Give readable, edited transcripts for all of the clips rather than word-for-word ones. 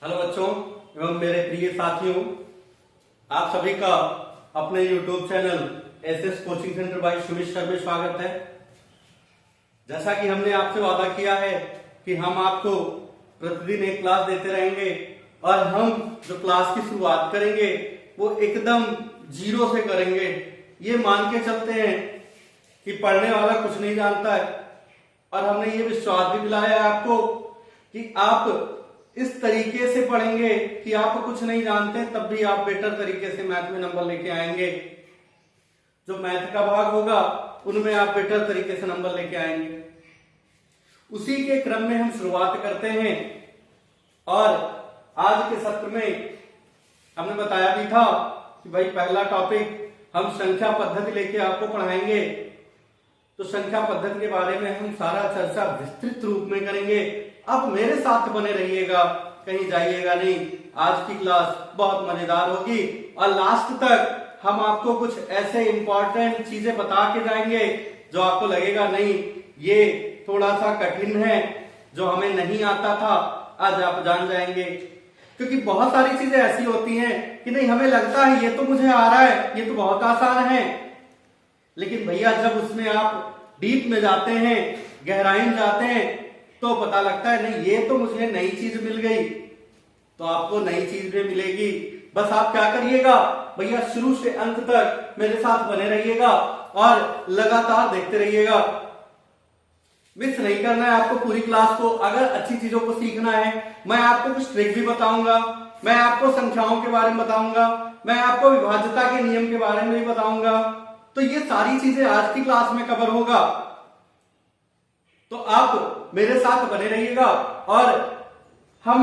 Hello बच्चों एवं मेरे प्रिय साथियों, आप सभी का अपने YouTube channel SS coaching centre by Sumit sir में स्वागत है। जैसा कि हमने आपसे वादा किया है कि हम आपको प्रतिदिन एक क्लास देते रहेंगे और हम जो क्लास की शुरुआत करेंगे वो एकदम जीरो से करेंगे। ये मान के चलते हैं कि पढ़ने वाला कुछ नहीं जानता है और हमने ये विश्वास भी दिलाया है आपको कि आप इस तरीके से पढ़ेंगे कि आप कुछ नहीं जानते तब भी आप बेटर तरीके से मैथ में नंबर लेके आएंगे। जो मैथ का भाग होगा उनमें आप बेटर तरीके से नंबर लेके आएंगे। उसी के क्रम में हम शुरुआत करते हैं और आज के सत्र में हमने बताया भी था कि भाई पहला टॉपिक हम संख्या पद्धति लेके आपको पढ़ाएंगे। तो संख्या पद्धति के बारे में हम सारा चर्चा विस्तृत रूप में करेंगे। आप मेरे साथ बने रहिएगा, कहीं जाइएगा नहीं। आज की क्लास बहुत मजेदार होगी और लास्ट तक हम आपको कुछ ऐसे इंपॉर्टेंट चीजें बता के जाएंगे जो आपको लगेगा नहीं ये थोड़ा सा कठिन है, जो हमें नहीं आता था आज आप जान जाएंगे। क्योंकि बहुत सारी चीजें ऐसी होती हैं कि नहीं हमें लगता है ये तो मुझे आ रहा है, ये तो बहुत आसान है, लेकिन भैया जब उसमें आप डीप में जाते हैं, गहराई में जाते हैं तो पता लगता है नहीं ये तो मुझे नई चीज मिल गई। तो आपको नई चीज भी मिलेगी। बस आप क्या करिएगा भैया, शुरू से अंत तक मेरे साथ बने रहिएगा और लगातार देखते रहिएगा। मिस नहीं करना है आपको पूरी क्लास को। अगर अच्छी चीजों को सीखना है, मैं आपको कुछ ट्रिक भी बताऊंगा, मैं आपको संख्याओं के बारे में बताऊंगा, मैं आपको विभाज्यता के नियम के बारे में भी बताऊंगा। तो ये सारी चीजें आज की क्लास में कवर होगा। तो आप मेरे साथ बने रहिएगा और हम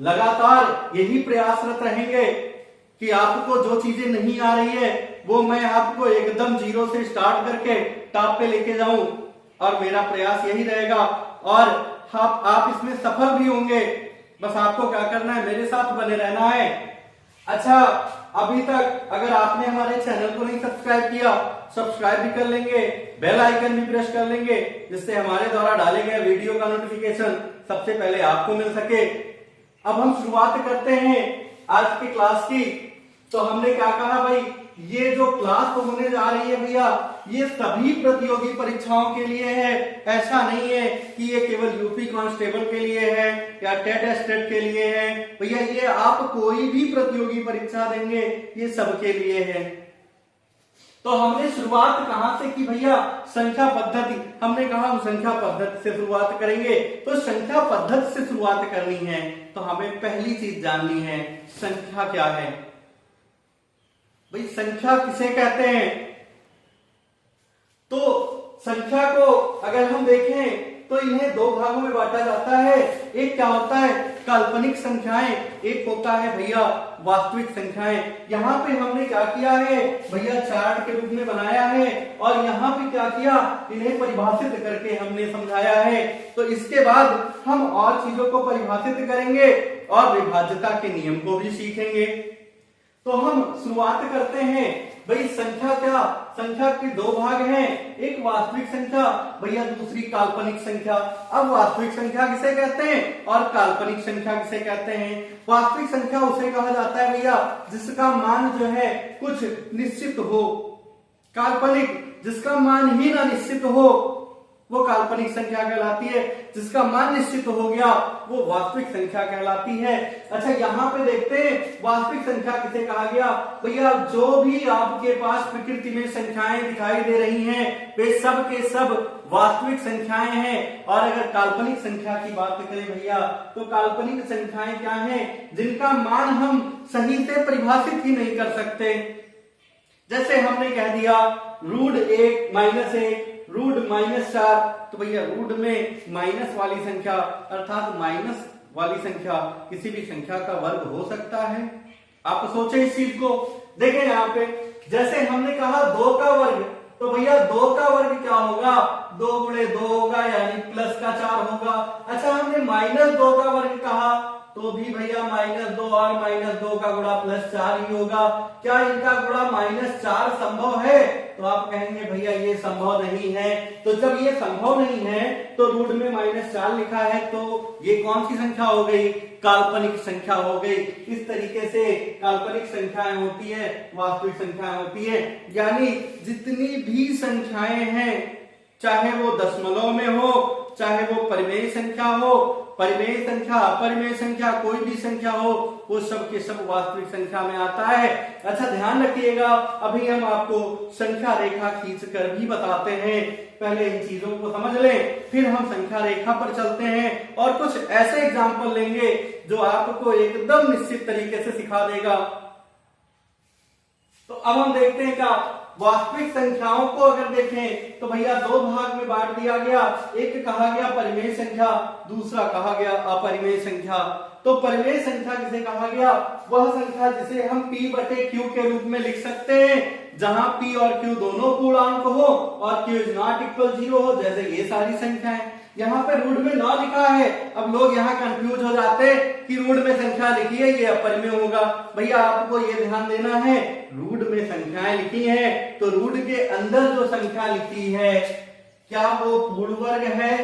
लगातार यही प्रयासरत रहेंगे कि आपको जो चीजें नहीं आ रही है वो मैं आपको एकदम जीरो से स्टार्ट करके टॉप पे लेके जाऊं। और मेरा प्रयास यही रहेगा और आप इसमें सफल भी होंगे। बस आपको क्या करना है, मेरे साथ बने रहना है। अच्छा, अभी तक अगर आपने हमारे चैनल को नहीं सब्सक्राइब किया, सब्सक्राइब भी कर लेंगे, बेल आइकन भी प्रेस कर लेंगे, जिससे हमारे द्वारा डाले गए वीडियो का नोटिफिकेशन सबसे पहले आपको मिल सके। अब हम शुरुआत करते हैं आज की क्लास की। तो हमने क्या कहा भाई, ये जो क्लास होने जा रही है भैया ये सभी प्रतियोगी परीक्षाओं के लिए है। ऐसा नहीं है कि ये केवल यूपी कांस्टेबल के लिए है या टेट स्टेट के लिए है। भैया ये आप कोई भी प्रतियोगी परीक्षा देंगे ये सबके लिए है। तो हमने शुरुआत कहां से की भैया, संख्या पद्धति। हमने कहा हम संख्या पद्धति से शुरुआत करेंगे। तो संख्या पद्धति से शुरुआत करनी है तो हमें पहली चीज जाननी है संख्या क्या है। भाई संख्या किसे कहते हैं? तो संख्या को अगर हम देखें तो इन्हें दो भागों में बांटा जाता है। एक क्या होता है, काल्पनिक संख्याएं, एक होता है भैया वास्तविक संख्याएं। यहाँ पे हमने क्या किया है भैया, चार्ट के रूप में बनाया है और यहाँ पे क्या किया, इन्हें परिभाषित करके हमने समझाया है। तो इसके बाद हम और चीजों को परिभाषित करेंगे और विभाज्यता के नियम को भी सीखेंगे। तो हम शुरुआत करते हैं भाई संख्या क्या। संख्या के दो भाग हैं, एक वास्तविक संख्या भैया, दूसरी काल्पनिक संख्या। अब वास्तविक संख्या किसे कहते हैं और काल्पनिक संख्या किसे कहते हैं? वास्तविक संख्या उसे कहा जाता है भैया जिसका मान जो है कुछ निश्चित हो। काल्पनिक जिसका मान ही ना निश्चित हो वो काल्पनिक संख्या कहलाती है। जिसका मान निश्चित हो गया वो वास्तविक संख्या कहलाती है। अच्छा, यहाँ पे देखते हैं वास्तविक संख्या किसे कहा गया भैया, जो भी आपके पास प्रकृति में संख्याएं दिखाई दे रही हैं वे सब के सब वास्तविक संख्याएं हैं। और अगर काल्पनिक संख्या की बात करें भैया तो काल्पनिक संख्याएं क्या हैं, जिनका मान हम सही से परिभाषित ही नहीं कर सकते। जैसे हमने कह दिया √1 -1 √-4, तो भैया रूट में माइनस वाली संख्या अर्थात माइनस वाली संख्या किसी भी संख्या का वर्ग हो सकता है। आप सोचे इस चीज को। देखें यहाँ पे जैसे हमने कहा 2 का वर्ग, तो भैया 2 का वर्ग क्या होगा, 2 × 2 होगा यानी +4 होगा। अच्छा, हमने -2 का वर्ग कहा तो भी भैया -2 और -2 का गुणा +4 ही होगा। क्या इनका गुणा -4 संभव है? तो आप कहेंगे भैया ये संभव नहीं है। तो जब ये संभव नहीं है तो रूट में -4 लिखा है, तो ये कौन सी संख्या हो गई? काल्पनिक संख्या हो गई। इस तरीके से काल्पनिक संख्याएं होती है, वास्तविक संख्याएं होती है। यानी जितनी भी संख्याएं हैं, चाहे वो दशमलव में हो, चाहे वो परिमेय संख्या हो, परिमेय संख्या, अपरिमेय संख्या, कोई भी संख्या हो, वो सब के सब वास्तविक संख्या में आता है। अच्छा ध्यान रखिएगा, अभी हम आपको संख्या रेखा खींचकर भी बताते हैं। पहले इन चीजों को समझ लें, फिर हम संख्या रेखा पर चलते हैं और कुछ ऐसे एग्जाम्पल लेंगे जो आपको एकदम निश्चित तरीके से सिखा देगा। तो अब हम देखते हैं क्या वास्तविक संख्याओं को अगर देखें तो भैया दो भाग में बांट दिया गया। एक कहा गया परिमेय संख्या, दूसरा कहा गया अपरिमेय संख्या। तो परिमेय संख्या किसे कहा गया? वह संख्या जिसे हम p बटे q के रूप में लिख सकते हैं, जहां p और q दोनों पूर्णांक हो और q इज नॉट इक्वल 0 हो, जैसे ये सारी संख्याएं। यहाँ पे रूट में 9 लिखा है। अब लोग यहाँ कंफ्यूज हो जाते हैं कि रूट में संख्या लिखी है ये अपरिमेय होगा। भैया आपको ये ध्यान देना है, रूट में संख्याएं लिखी है तो रूट के अंदर जो संख्या लिखी है क्या वो पूर्ण वर्ग है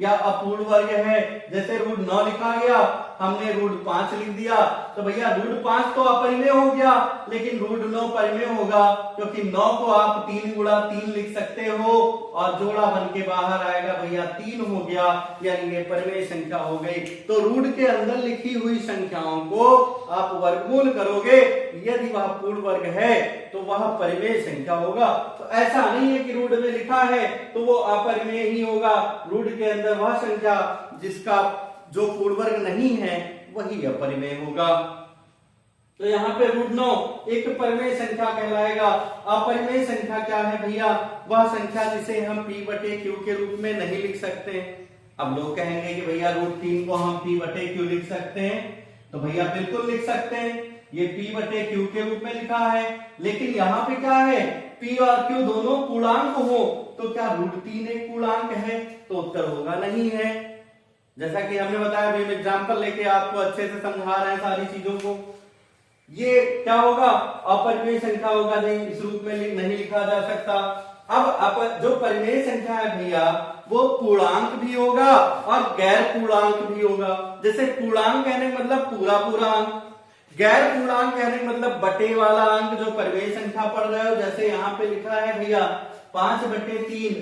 या अपूर्ण वर्ग है? जैसे रूट 9 लिखा गया, हमने रूट 5 लिख दिया, तो भैया रूट 5 तो अपरिमेय हो गया, लेकिन रूट 9 परिमेय होगा, क्योंकि 9 को आप 3 गुणा 3 लिख सकते हो और जोड़ा बन के बाहर आएगा भैया 3 हो गया, यानी ये परिमेय संख्या हो गई। तो रूट के अंदर लिखी हुई संख्याओं को आप वर्गमूल करोगे, यदि वह पूर्ण वर्ग है तो वह परिमेय संख्या होगा। तो ऐसा नहीं है कि रूट में लिखा है तो वो अपरिमेय ही होगा। रूट के अंदर वह संख्या जिसका जो पूर्ण वर्ग नहीं है वही अपरिमेय होगा। तो यहाँ पे रूट 9 एक परिमेय संख्या कहलाएगा। अपरिमेय संख्या क्या है भैया? वह संख्या जिसे हम p बटे q के रूप में नहीं लिख सकते। अब लोग कहेंगे कि भैया रूट 3 को हम p बटे q लिख सकते हैं, तो भैया बिल्कुल लिख सकते हैं, ये p बटे q के रूप में लिखा है। लेकिन यहाँ पे क्या है? p और q दोनों पूर्णांक हो, तो क्या रूट 3 एक पूर्णांक है? तो उत्तर होगा नहीं है। जैसा कि हमने बताया, हम एग्जाम्पल लेके आपको अच्छे से समझा रहे हैं सारी चीजों को। ये क्या होगा? अपरिमेय संख्या होगा, नहीं इस रूप में नहीं लिखा जा सकता। अब जो परिमेय संख्या है भैया वो पूर्णांक भी होगा और गैर पूर्णांक भी होगा। जैसे पूर्णांक कहने का मतलब पूरा पूरा अंक, गैर पूर्णांक कहने का मतलब बटे वाला अंक जो परिमेय संख्या पढ़ रहे हो। जैसे यहाँ पे लिखा है भैया 5/3,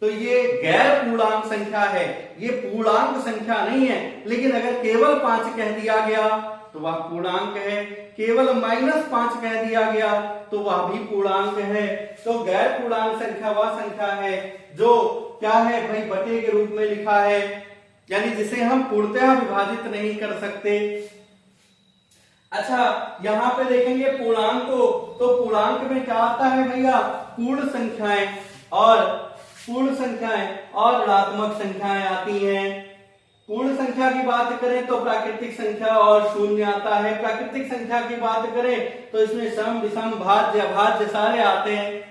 तो ये गैर पूर्णांक संख्या है, ये पूर्णांक संख्या नहीं है। लेकिन अगर केवल 5 कह दिया गया तो वह पूर्णांक है, केवल -5 कह दिया गया तो वह भी पूर्णांक है। तो गैर पूर्णांक संख्या वह संख्या है जो क्या है भाई? बटे के रूप में लिखा है, यानी जिसे हम पूर्णतः विभाजित नहीं कर सकते। अच्छा यहाँ पे देखेंगे पूर्णांक को, तो पूर्णांक में क्या आता है भैया? पूर्ण संख्याएं और ऋणात्मक संख्याएं आती हैं। पूर्ण संख्या की बात करें तो प्राकृतिक संख्या और शून्य आता है। प्राकृतिक संख्या की बात करें तो इसमें सम, विषम, भाज्य, अभाज्य सारे आते हैं।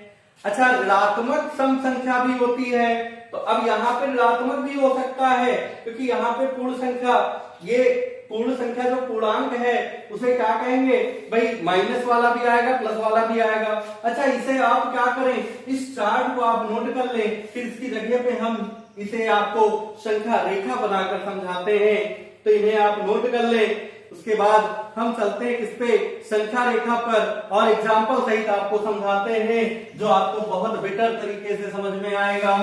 अच्छा ऋणात्मक सम संख्या भी होती है, तो अब यहाँ पे ऋणात्मक भी हो सकता है, क्योंकि यहाँ पे पूर्ण संख्या, ये पूर्ण संख्या जो पूर्णांक है उसे क्या कहेंगे भाई? माइनस वाला भी आएगा, प्लस वाला भी आएगा। अच्छा इसे आप क्या करें, इस चार्ट को आप नोट कर लें, फिर इसकी जगह पे हम इसे आपको संख्या रेखा बनाकर समझाते हैं। तो इन्हें आप नोट कर लें, उसके बाद हम चलते हैं किस पे? संख्या रेखा पर, और एग्जाम्पल सहित आपको समझाते हैं जो आपको बहुत बेटर तरीके से समझ में आएगा।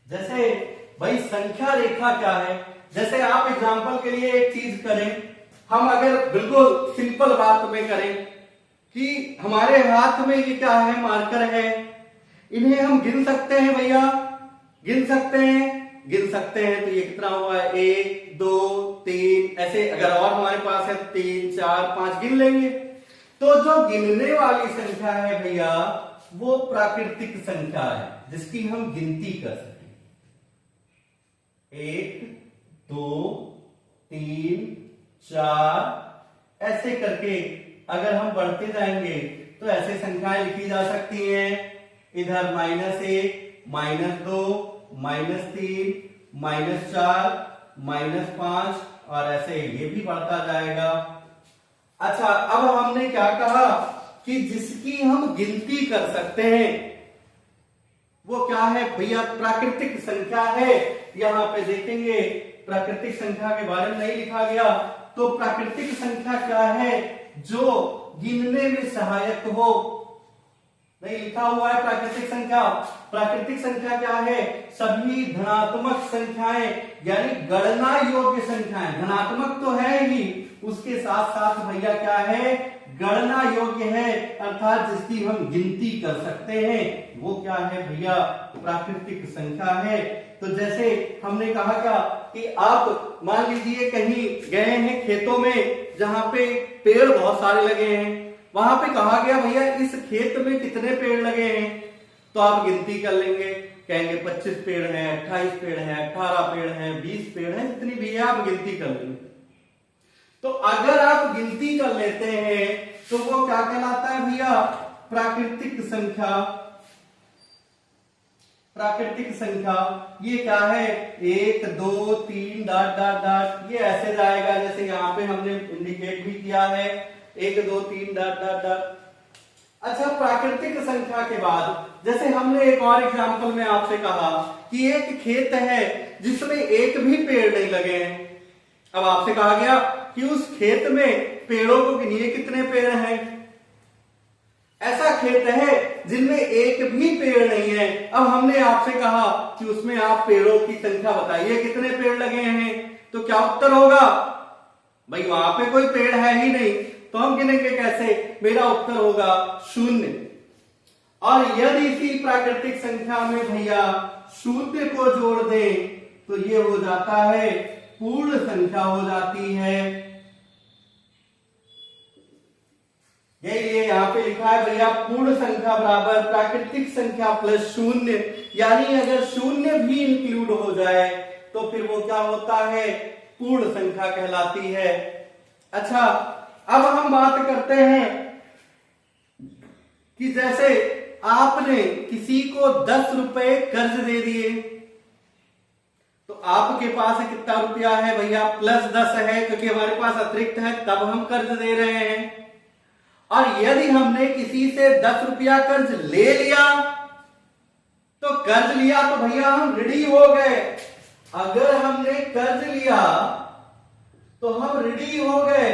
जैसे भाई संख्या रेखा क्या है? जैसे आप एग्जाम्पल के लिए एक चीज करें, हम अगर बिल्कुल सिंपल बात में करें कि हमारे हाथ में ये क्या है? मार्कर है, इन्हें हम गिन सकते हैं भैया, गिन सकते हैं। तो ये कितना हुआ है? 1 2 3, ऐसे अगर और हमारे पास है 3 4 5 गिन लेंगे। तो जो गिनने वाली संख्या है भैया वो प्राकृतिक संख्या है जिसकी हम गिनती कर सकें। 1 2, 3, 4 ऐसे करके अगर हम बढ़ते जाएंगे तो ऐसे संख्याएं लिखी जा सकती हैं। इधर -1, -2, -3, -4, -5 और ऐसे ये भी बढ़ता जाएगा। अच्छा, अब हमने क्या कहा कि जिसकी हम गिनती कर सकते हैं वो क्या है भैया? प्राकृतिक संख्या है। यहां पे देखेंगे प्राकृतिक संख्या के बारे में नहीं लिखा गया, तो प्राकृतिक संख्या क्या है? जो गिनने में सहायक हो। नहीं लिखा हुआ है प्राकृतिक संख्या। प्राकृतिक संख्या क्या है? सभी धनात्मक संख्याएं, यानी गणना योग्य संख्याएं। धनात्मक तो है ही, उसके साथ साथ भैया क्या है? गणना योग्य है, अर्थात जिसकी हम गिनती कर सकते हैं, वो क्या है भैया? प्राकृतिक संख्या है। तो जैसे हमने कहा क्या कि आप मान लीजिए कहीं गए हैं खेतों में जहां पे पेड़ बहुत सारे लगे हैं, वहां पे कहा गया भैया इस खेत में कितने पेड़ लगे हैं, तो आप गिनती कर लेंगे, कहेंगे 25 पेड़ हैं, 28 पेड़ हैं, 18 पेड़ हैं, 20 पेड़ हैं, जितनी भी है आप गिनती कर लेंगे। तो अगर आप गिनती कर लेते हैं तो वो क्या कहलाता है भैया? प्राकृतिक संख्या। प्राकृतिक संख्या ये क्या है? 1, 2, 3 डॉट डॉट डॉट, ये ऐसे जाएगा जैसे यहाँ पे हमने इंडिकेट भी किया है 1, 2, 3 डॉट डॉट डॉट। अच्छा, प्राकृतिक संख्या के बाद जैसे हमने एक और एग्जांपल में आपसे कहा कि एक खेत है जिसमें एक भी पेड़ नहीं लगे हैं। अब आपसे कहा गया कि उस खेत में पेड़ों को गिनिए कितने पेड़ हैं। ऐसा खेत है जिनमें एक भी पेड़ नहीं है। अब हमने आपसे कहा कि उसमें आप पेड़ों की संख्या बताइए कितने पेड़ लगे हैं, तो क्या उत्तर होगा? भाई वहां पे कोई पेड़ है ही नहीं, तो हम गिनेंगे कैसे? मेरा उत्तर होगा 0। और यदि इसी प्राकृतिक संख्या में भैया 0 को जोड़ दें तो ये हो जाता है पूर्ण संख्या हो जाती है। ये यहाँ पे लिखा है भैया पूर्ण संख्या बराबर प्राकृतिक संख्या प्लस 0, यानी अगर 0 भी इंक्लूड हो जाए तो फिर वो क्या होता है? पूर्ण संख्या कहलाती है। अच्छा, अब हम बात करते हैं कि जैसे आपने किसी को 10 रुपए कर्ज दे दिए, तो आपके पास कितना रुपया है भैया? +10 है, क्योंकि हमारे पास अतिरिक्त है तब हम कर्ज दे रहे हैं। और यदि हमने किसी से 10 रुपया कर्ज ले लिया, तो कर्ज लिया तो भैया हम ऋणी हो गए। अगर हमने कर्ज लिया तो हम ऋणी हो गए,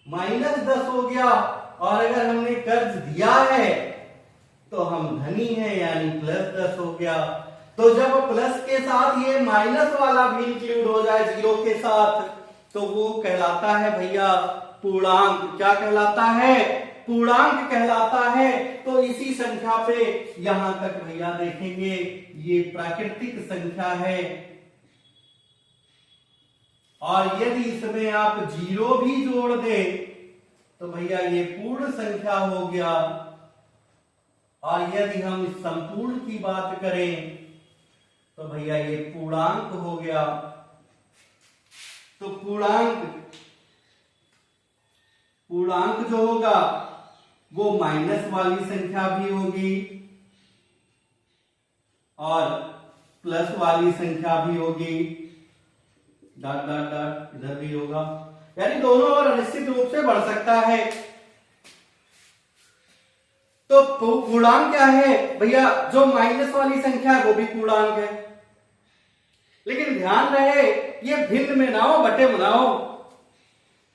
-10 हो गया। और अगर हमने कर्ज दिया है तो हम धनी हैं, यानी +10 हो गया। तो जब प्लस के साथ ये माइनस वाला भी इंक्लूड हो जाए 0 के साथ, तो वो कहलाता है भैया पूर्णांक। क्या कहलाता है? पूर्णांक कहलाता है। तो इसी संख्या पे यहां तक भैया देखेंगे ये प्राकृतिक संख्या है। और यदि इसमें आप 0 भी जोड़ दें तो भैया ये पूर्ण संख्या हो गया। और यदि हम इस संपूर्ण की बात करें तो भैया ये पूर्णांक हो गया। तो पूर्णांक जो होगा वो माइनस वाली संख्या भी होगी और प्लस वाली संख्या भी होगी, डॉट डॉट डॉट इधर भी होगा, यानी दोनों और अनिश्चित रूप से बढ़ सकता है। तो पूर्णांक क्या है भैया? जो माइनस वाली संख्या है वो भी पूर्णांक है, लेकिन ध्यान रहे ये भिन्न में ना हो, बटे में ना हो।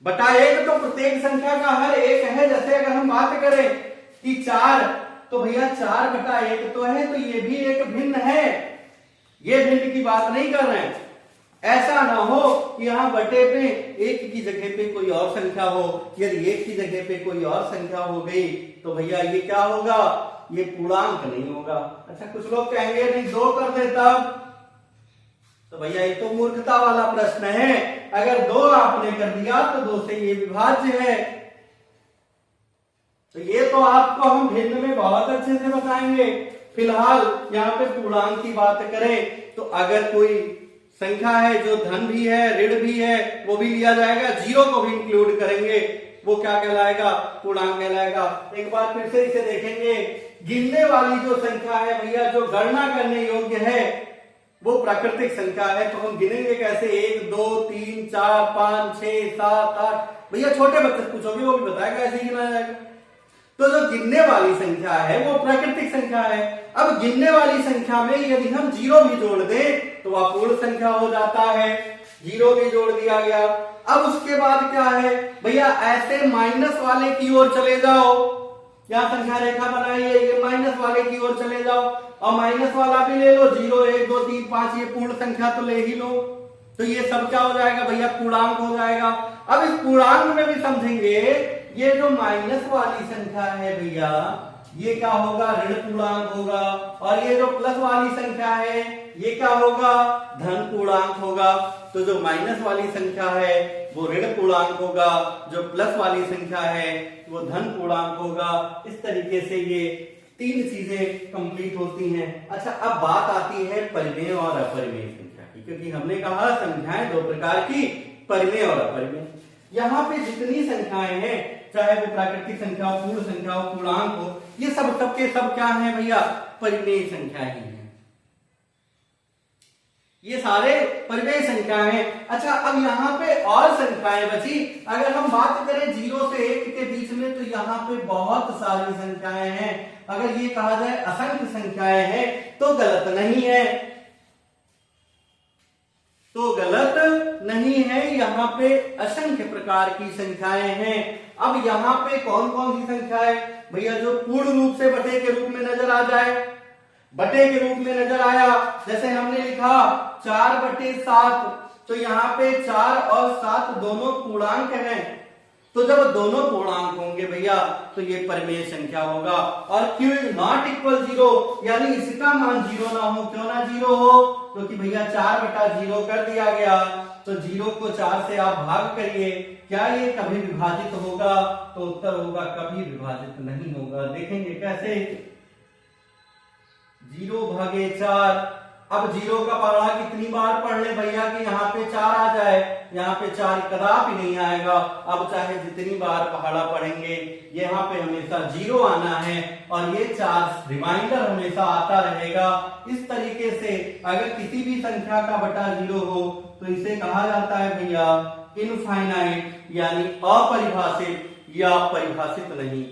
बटा 1 तो प्रत्येक संख्या का हर एक है। जैसे अगर हम बात करें कि 4, तो भैया 4/1 तो है, तो ये भी एक भिन्न है। ये भिन्न की बात नहीं कर रहे हैं। ऐसा ना हो कि यहां बटे पे 1 की जगह पे कोई और संख्या हो। यदि 1 की जगह पे कोई और संख्या हो गई तो भैया ये क्या होगा? ये पूर्णांक नहीं होगा। अच्छा, कुछ लोग कहेंगे नहीं 2 कर देता, तो भैया ये तो मूर्खता वाला प्रश्न है। अगर 2 आपने कर दिया तो 2 से ये विभाज्य है। तो ये तो आपको हम भिन्न में बहुत अच्छे से बताएंगे। फिलहाल यहाँ पे पूर्णांक की बात करें तो अगर कोई संख्या है जो धन भी है ऋण भी है वो भी लिया जाएगा, जीरो को भी इंक्लूड करेंगे, वो क्या कहलाएगा, पूर्णांक कहलाएगा। एक बार फिर से इसे देखेंगे, गिनने वाली जो संख्या है भैया, जो गणना करने योग्य है, वो प्राकृतिक संख्या है। तो हम गिनेंगे कैसे, 1 2 3 4 5 6 7 8। भैया छोटे बच्चे पूछोगे वो भी बताएगा ऐसे ही गिना जाएगा। तो जो गिनने वाली संख्या है वो प्राकृतिक संख्या है। अब गिनने वाली संख्या में यदि हम जीरो भी जोड़ दें तो वह पूर्ण संख्या हो जाता है, जीरो भी जोड़ दिया गया। अब उसके बाद क्या है भैया, ऐसे माइनस वाले की ओर चले जाओ, क्या संख्या रेखा बनाई है, ये माइनस वाले की ओर चले जाओ और माइनस वाला भी ले लो, 0 1 2 3 5, ये पूर्ण संख्या तो ले ही लो। तो ये सब क्या हो जाएगा भैया, पूर्णांक हो जाएगा। अब इस पूर्णांक में भी समझेंगे, ये जो माइनस वाली संख्या है भैया, ये क्या होगा, ऋण पूर्णांक होगा, और ये जो प्लस वाली संख्या है ये क्या होगा, धन पूर्णांक होगा। तो जो माइनस वाली संख्या है वो ऋण पूर्णांक होगा, जो प्लस वाली संख्या है वो धन पूर्णांक होगा। इस तरीके से ये तीन चीजें कंप्लीट होती हैं। अच्छा, अब बात आती है परिमेय और अपरिमेय संख्या की, क्योंकि हमने कहा संख्याएं दो प्रकार की, परिमेय और अपरिमेय। यहाँ पे जितनी संख्याएं हैं, चाहे वो प्राकृतिक संख्या हो, पूर्ण संख्या हो, पूर्णांक हो, ये सब सबके सब क्या है भैया, परिमेय संख्या ही है। ये सारे परिमेय संख्याएं हैं। अच्छा, अब यहाँ पे और संख्याएं बची। अगर हम बात करें 0 से 1 के बीच में, तो यहाँ पे बहुत सारी संख्याएं हैं। अगर ये कहा जाए असंख्य संख्याएं हैं तो गलत नहीं है, तो गलत नहीं है। यहाँ पे असंख्य प्रकार की संख्याएं हैं। अब यहाँ पे कौन कौन सी संख्याएं भैया, जो पूर्ण रूप से बटे के रूप में नजर आ जाए, बटे के रूप में नजर आया, जैसे हमने लिखा 4/7, तो यहाँ पे 4 और 7 दोनों पूर्णांक हैं। तो जब दोनों पूर्णांक होंगे भैया तो ये परिमेय संख्या होगा। और Q इज नॉट इक्वल 0, यानी इसका मान 0 ना हो। क्यों ना 0 हो, क्योंकि भैया 4/0 कर दिया गया, तो 0 को 4 से आप भाग करिए, क्या ये कभी विभाजित होगा, तो उत्तर होगा कभी विभाजित नहीं होगा। देखेंगे कैसे, 0/4। अब 0 का पढ़ा कितनी बार पढ़ ले भैया कि यहाँ पे 4 आ जाए, यहाँ पे 4 कदापि नहीं आएगा। अब चाहे जितनी बार पहाड़ा पढ़ेंगे, यहाँ पे हमेशा 0 आना है और ये 4 रिमाइंडर हमेशा आता रहेगा। इस तरीके से अगर किसी भी संख्या का बटा 0 हो तो इसे कहा जाता है भैया इनफाइनाइट, यानी अपरिभाषित या परिभाषित नहीं।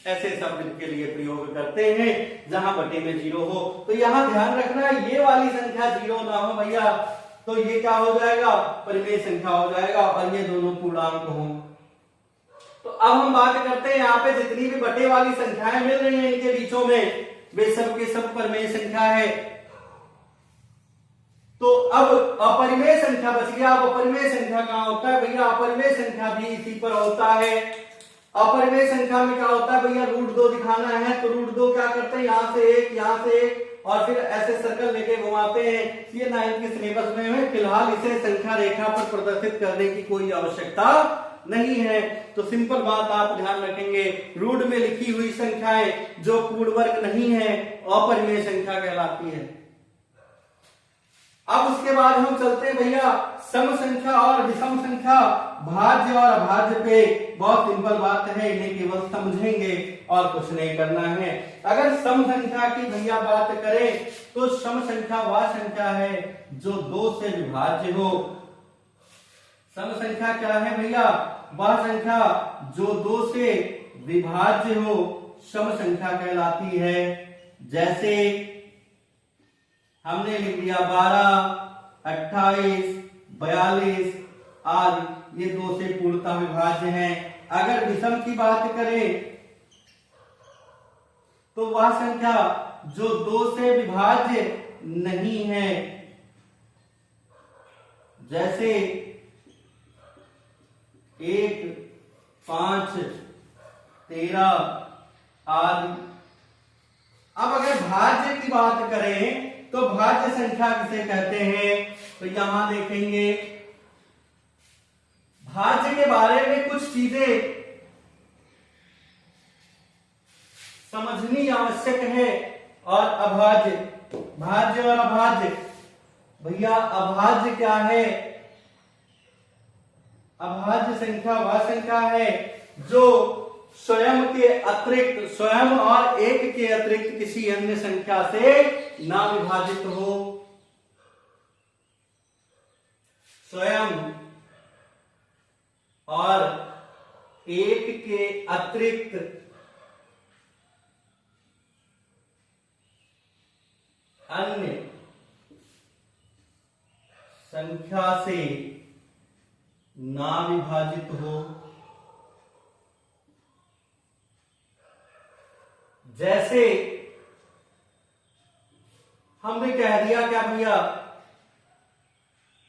ऐसे शब्द के लिए प्रयोग करते हैं जहां बटे में 0 हो। तो यहां ध्यान रखना, ये वाली संख्या 0 ना हो भैया, तो ये क्या हो जाएगा, परिमेय संख्या हो जाएगा, और ये दोनों पूर्णांक हो। तो अब हम बात करते हैं, यहाँ पे जितनी भी बटे वाली संख्याएं मिल रही हैं इनके बीचों में, वे सब के सब परिमेय संख्या है। तो अब अपरिमेय संख्या बच गया। अब अपरिमेय संख्या कहाँ होता है भैया, अपरिमेय संख्या भी इसी पर होता है। अपरिमेय संख्या में क्या होता है भैया, √2 दिखाना है, तो √2 क्या करते हैं, यहाँ से 1, यहाँ से 1, और फिर ऐसे सर्कल लेके घुमाते हैं। ये 9th के सिलेबस में है। फिलहाल इसे संख्या रेखा पर प्रदर्शित करने की कोई आवश्यकता नहीं है। तो सिंपल बात आप ध्यान रखेंगे, रूट में लिखी हुई संख्याएं जो पूर्ण वर्ग नहीं है अपरिमेय संख्या कहलाती है। अब उसके बाद हम चलते हैं भैया सम संख्या और विषम संख्या, भाज्य और अभाज्य पे। बहुत सिंपल बात है, इन्हें केवल समझेंगे और कुछ नहीं करना है। अगर सम संख्या की भैया बात करें तो सम संख्या वह संख्या है जो 2 से विभाज्य हो। सम संख्या क्या है भैया, वह संख्या जो 2 से विभाज्य हो सम संख्या कहलाती है। जैसे हमने लिख दिया 12, 28, 42 आदि, ये 2 से पूर्णतः विभाज्य हैं। अगर विषम की बात करें तो वह संख्या जो 2 से विभाज्य नहीं है, जैसे 1, 5, 13 आदि। अब अगर भाज्य की बात करें तो भाज्य संख्या किसे कहते हैं, तो यहां देखेंगे भाज्य के बारे में कुछ चीजें समझनी आवश्यक है। और अभाज्य, भाज्य और अभाज्य भैया अभाज्य क्या है? अभाज्य संख्या वह संख्या है जो स्वयं के अतिरिक्त, स्वयं और एक के अतिरिक्त किसी अन्य संख्या से ना विभाजित हो। स्वयं और एक के अतिरिक्त अन्य संख्या से ना विभाजित हो। जैसे हमने कह दिया क्या भैया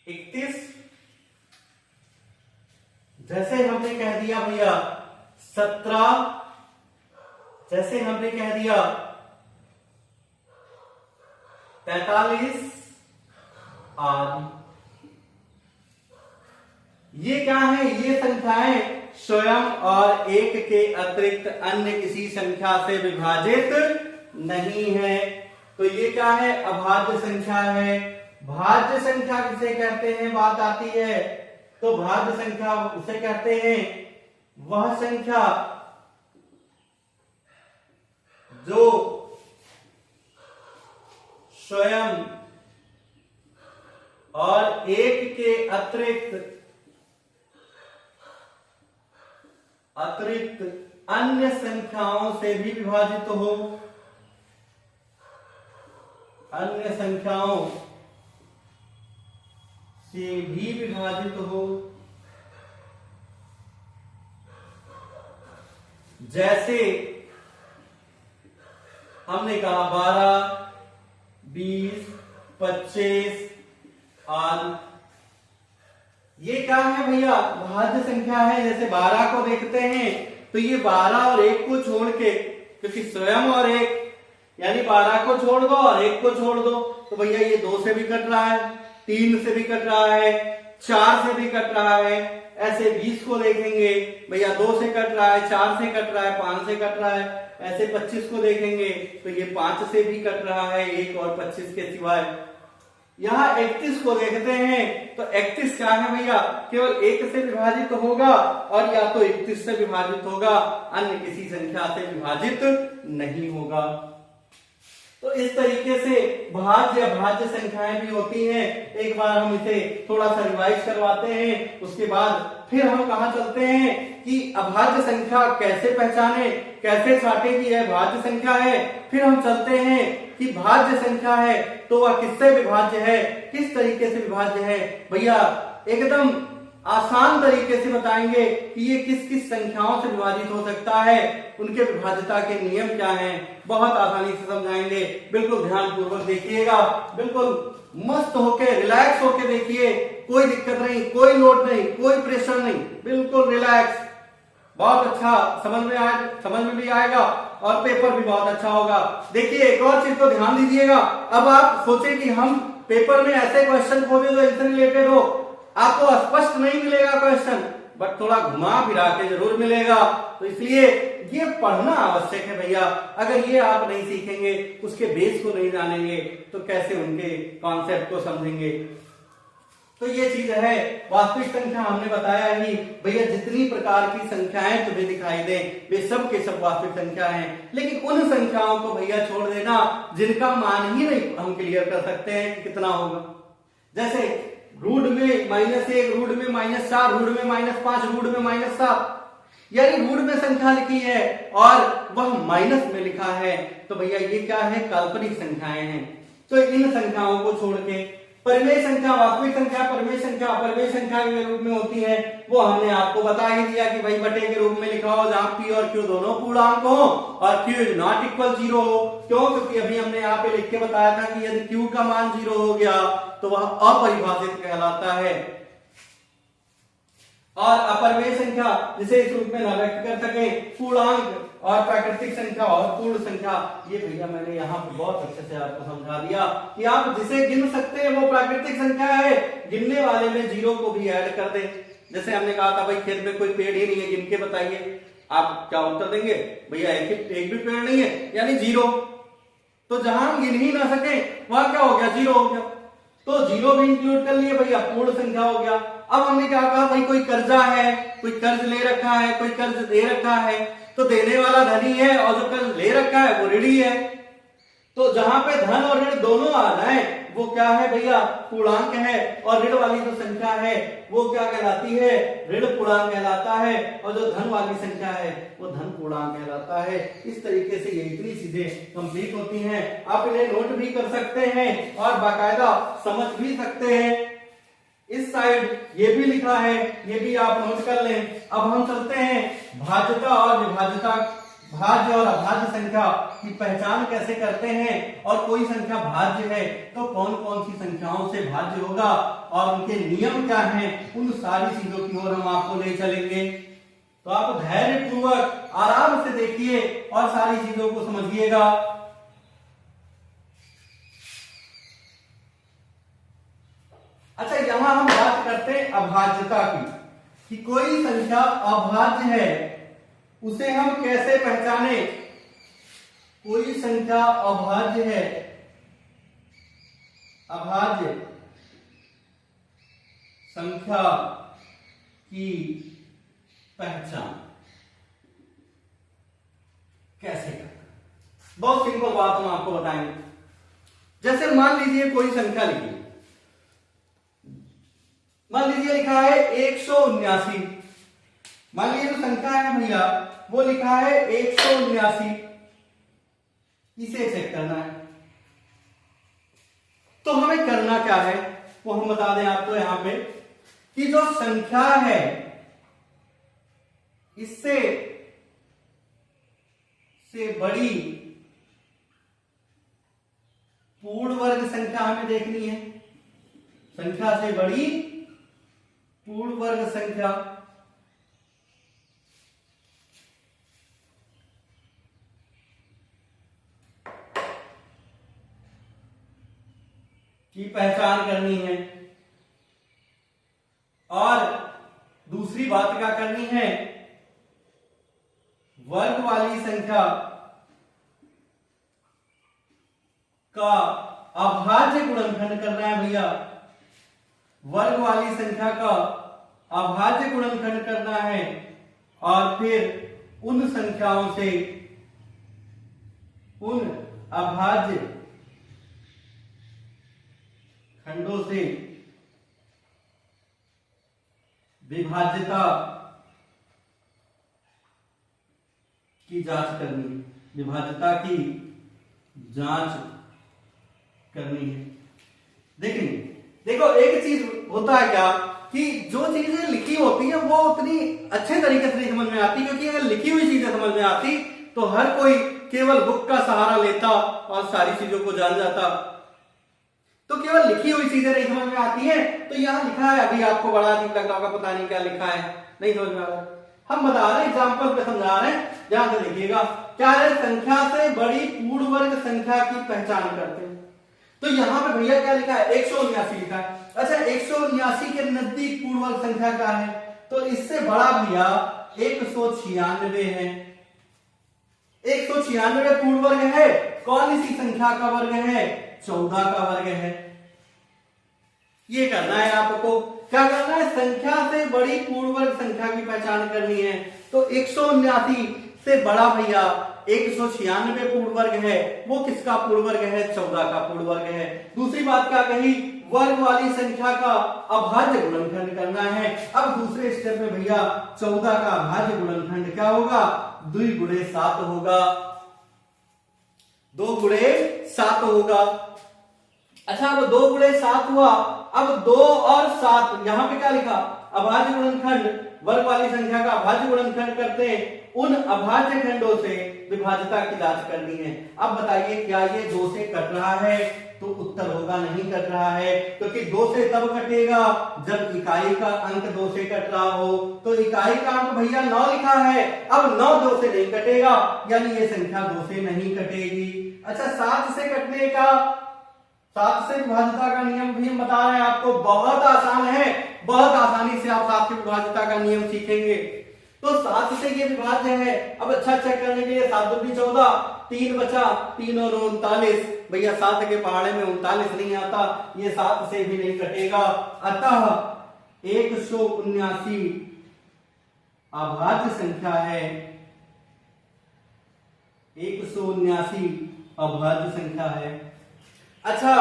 31, जैसे हमने कह दिया भैया 17, जैसे हमने कह दिया 43 आदि। ये क्या है? ये संख्याएं स्वयं और एक के अतिरिक्त अन्य किसी संख्या से विभाजित नहीं है, तो ये क्या है? अभाज्य संख्या है। भाज्य संख्या किसे कहते हैं? बात आती है तो भाज्य संख्या उसे कहते हैं वह संख्या जो स्वयं और एक के अतिरिक्त अन्य संख्याओं से भी विभाजित हो। अन्य संख्याओं से भी विभाजित हो। जैसे हमने कहा 12, 20, 25 आदि। ये क्या है भैया? भाज्य संख्या है। जैसे 12 को देखते हैं तो ये 12 और 1 को छोड़ के, क्योंकि स्वयं और एक यानी 12 को छोड़ दो और 1 को छोड़ दो तो भैया ये 2 से भी कट रहा है, 3 से भी कट रहा है, 4 से भी कट रहा है। ऐसे 20 को देखेंगे भैया 2 से कट रहा है, 4 से कट रहा है, 5 से कट रहा है। ऐसे 25 को देखेंगे तो ये 5 से भी कट रहा है, 1 और 25 के सिवाय। यहां 31 को देखते हैं तो 31 क्या है भैया? केवल 1 से विभाजित होगा और या तो 31 से विभाजित होगा, अन्य किसी संख्या से विभाजित नहीं होगा। तो इस तरीके से भाज्य अभाज्य संख्याएं भी होती हैं। एक बार हम इसे थोड़ा सा रिवाइज करवाते हैं, उसके बाद फिर हम कहां चलते हैं कि अभाज्य संख्या कैसे पहचाने, कैसे छांटे कि यह भाज्य संख्या है। फिर हम चलते हैं कि भाज्य संख्या है तो वह किससे विभाज्य है, किस तरीके से विभाज्य है। भैया एकदम आसान तरीके से बताएंगे कि ये किस किस संख्याओं से विभाजित हो सकता है, उनके विभाज्यता के नियम क्या हैं, बहुत आसानी से समझाएंगे। बिल्कुल ध्यान पूर्वक देखिएगा, बिल्कुल मस्त होके रिलैक्स होके देखिए, कोई दिक्कत नहीं, कोई लोड नहीं, कोई प्रेशर नहीं, बिल्कुल रिलैक्स। बहुत अच्छा समझ में भी आएगा और पेपर भी बहुत अच्छा होगा। देखिए एक और चीज को ध्यान दीजिएगा। अब आप सोचे कि हम पेपर में ऐसे क्वेश्चन खोजे जो इनसे रिलेटेड हो, आपको स्पष्ट नहीं मिलेगा क्वेश्चन, बट थोड़ा घुमा फिरा के जरूर मिलेगा। तो इसलिए ये पढ़ना आवश्यक है भैया। अगर ये आप नहीं सीखेंगे, उसके बेस को नहीं जानेंगे, तो कैसे उनके कॉन्सेप्ट को समझेंगे। तो ये चीज है। वास्तविक संख्या हमने बताया ही भैया, जितनी प्रकार की संख्याएं तुम्हें दिखाई दें वे सब के सब वास्तविक संख्या हैं। लेकिन उन संख्याओं को भैया छोड़ देना जिनका मान ही नहीं हम क्लियर कर सकते हैं कि कितना होगा। जैसे रूट में -1, रूट में -4, रूट में -5, रूट में -7, यानी रूट में संख्या लिखी है और वह माइनस में लिखा है, तो भैया ये क्या है? काल्पनिक संख्याएं हैं। तो इन संख्याओं को छोड़ के परिमेय संख्या, वास्तविक संख्या, परिमेय संख्या, अपरिमेय संख्या के रूप में होती है। वो हमने आपको बता ही दिया कि भाई बटे के रूप में लिखा हो जहां p और q दोनों पूर्णांक हो और q इज नॉट इक्वल 0 हो। क्यों? क्योंकि अभी हमने यहाँ पे लिख के बताया था कि यदि q का मान 0 हो गया तो वह अपरिभाषित कहलाता है। और अपरिमेय संख्या जिसे इस रूप में न व्यक्त कर सके, पूर्णांक और प्राकृतिक संख्या और पूर्ण संख्या, ये भैया मैंने यहाँ पे बहुत अच्छे से आपको समझा दिया कि आप जिसे गिन सकते हैं वो प्राकृतिक संख्या है। गिनने वाले में 0 को भी ऐड कर दें। जैसे हमने कहा था भाई खेत में कोई पेड़ ही नहीं है, गिन के बताइए, आप क्या उत्तर देंगे? भैया एक भी पेड़ नहीं है, यानी 0। तो जहां हम गिन ही ना सके वहां क्या हो गया? 0 हो गया। तो जीरो भी इंक्लूड कर लिए भैया, पूर्ण संख्या हो गया। अब हमने क्या कहा भाई, कोई कर्जा है, कोई कर्ज ले रखा है, कोई कर्ज दे रखा है, तो देने वाला धनी है और जो कर्ज ले रखा है वो ऋणी है। तो जहां पे धन और ऋण दोनों आ जाए वो क्या है भैया, पूर्णांक है। और ऋण वाली जो संख्या है वो क्या कहलाती है, ऋण पूर्णांक कहलाता है। और जो धन वाली संख्या है वो धन पूर्णांक कहलाता है। इस तरीके से ये इतनी चीजें कंप्लीट होती हैं। आप इन्हें नोट भी कर सकते हैं और बाकायदा समझ भी सकते हैं। इस साइड ये भी लिखा है, ये भी आप नोट कर लें। अब हम चलते हैं भाज्यता और विभाज्यता, भाज्य और अभाज्य संख्या की पहचान कैसे करते हैं, और कोई संख्या भाज्य है तो कौन कौन सी संख्याओं से भाज्य होगा और उनके नियम क्या हैं, उन सारी चीजों की ओर हम आपको ले चलेंगे। तो आप धैर्य पूर्वक आराम से देखिए और सारी चीजों को समझिएगा। अच्छा, यहां हम बात करते हैं अभाज्यता की, कि कोई संख्या अभाज्य है उसे हम कैसे पहचाने। कोई संख्या अभाज्य है, अभाज्य संख्या की पहचान कैसे करना। बहुत सिंपल बात हम आपको बताएंगे। जैसे मान लीजिए कोई संख्या लिखी, मान लीजिए लिखा है 179। मान लीजिए जो संख्या है भैया वो लिखा है 179, इसे चेक करना है। तो हमें करना क्या है वो हम बता दें आपको यहां पे, कि जो संख्या है इससे बड़ी पूर्ण वर्ग संख्या हमें देखनी है। संख्या से बड़ी पूर्ण वर्ग संख्या की पहचान करनी है। और दूसरी बात क्या करनी है, वर्ग वाली संख्या का अभाज्य गुणनखंड करना है भैया। वर्ग वाली संख्या का अभाज्य गुणनखंड करना है और फिर उन संख्याओं से, उन अभाज्य खंडों से विभाज्यता की जांच करनी है, विभाज्यता की जांच करनी है। देखो एक चीज होता है क्या, कि जो चीजें लिखी होती हैं वो उतनी अच्छे तरीके से नहीं समझ में आती, क्योंकि अगर लिखी हुई चीजें समझ में आती तो हर कोई केवल बुक का सहारा लेता और सारी चीजों को जान जाता। तो केवल लिखी हुई चीजें नहीं समझ में आती है। तो यहाँ लिखा है, अभी आपको बड़ा अजीब लग रहा होगा, पता नहीं क्या लिखा है, नहीं समझ में आ रहा। हम बता रहे हैं, एग्जाम्पल पे समझा रहे हैं, ध्यान से देखिएगा। क्या है, संख्या से बड़ी पूर्ण वर्ग संख्या की पहचान करते हैं। तो यहाँ पे भैया क्या लिखा है, 179 लिखा है। अच्छा, 179 के नजदीक पूर्ण वर्ग संख्या क्या है, तो इससे बड़ा भैया 196 है। 196 पूर्ण वर्ग है, कौन सी संख्या का वर्ग है, 14 का वर्ग है। ये करना है आपको, क्या करना है, संख्या से बड़ी पूर्ण वर्ग संख्या की पहचान करनी है। तो 179 से बड़ा भैया 196 पूर्ण वर्ग है, वो किसका पूर्ण वर्ग है, 14 का पूर्ण वर्ग है। दूसरी बात क्या कही, वर्ग वाली संख्या का अभाज्य गुणनखंड करना है। अब दूसरे स्टेप में भैया 14 का अभाज्य गुणनखंड क्या होगा, 2 गुणे 7 होगा, 2 गुणे 7 होगा। अच्छा, अब 2 गुणे 7 हुआ। अब 2 और 7 यहां पे क्या लिखा, अभाज्य गुणनखंड, वर्ग वाली संख्या का अभाज्य गुणनखंड करते हैं, उन अभाज्य खंडों से विभाज्यता की जांच करनी है। अब बताइए, क्या ये 2 से कट रहा है, तो उत्तर होगा नहीं कट रहा है, क्योंकि 2 से तब कटेगा जब इकाई का अंक 2 से कट रहा हो। तो इकाई का अंक भैया 9 लिखा है, अब 9 2 से नहीं कटेगा, यानी ये संख्या 2 से नहीं कटेगी। अच्छा, 7 से कटने का, 7 से विभाज्यता का नियम भी हम बता रहे हैं आपको, बहुत आसान है, बहुत आसानी से आप 7 से विभाज्यता का नियम सीखेंगे। तो 7 से ये विभाज्य है। अब अच्छा चेक करने के लिए 7 दूनी 14, 3 बचा, 3 और 39। भैया 7 के पहाड़े में 39 नहीं आता, ये 7 से भी नहीं कटेगा। अतः 179 अभाज्य संख्या है, 179 अभाज्य संख्या है। अच्छा,